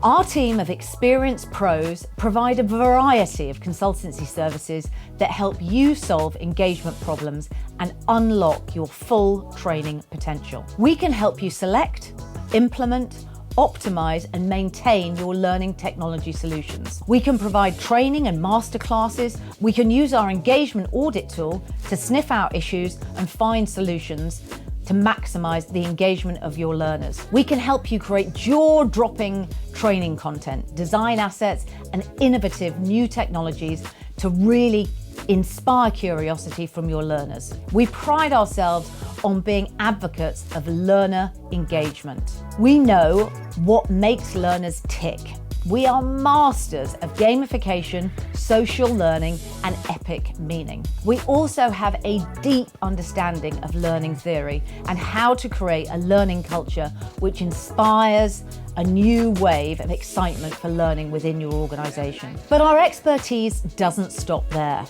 Our team of experienced pros provide a variety of consultancy services that help you solve engagement problems and unlock your full training potential. We can help you select, implement, optimize and maintain your learning technology solutions. We can provide training and masterclasses. We can use our engagement audit tool to sniff out issues and find solutions to maximize the engagement of your learners. We can help you create jaw-dropping training content, design assets, and innovative new technologies to really inspire curiosity from your learners. We pride ourselves on being advocates of learner engagement. We know what makes learners tick. We are masters of gamification, social learning, and epic meaning. We also have a deep understanding of learning theory and how to create a learning culture which inspires a new wave of excitement for learning within your organization. But our expertise doesn't stop there.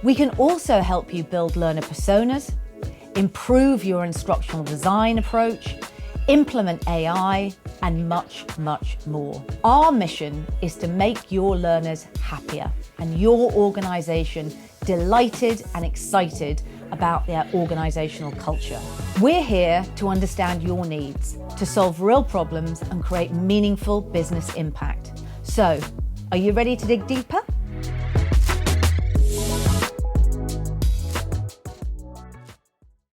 We can also help you build learner personas, improve your instructional design approach, implement AI, and much, much more. Our mission is to make your learners happier and your organization delighted and excited about their organizational culture. We're here to understand your needs, to solve real problems and create meaningful business impact. So, are you ready to dig deeper?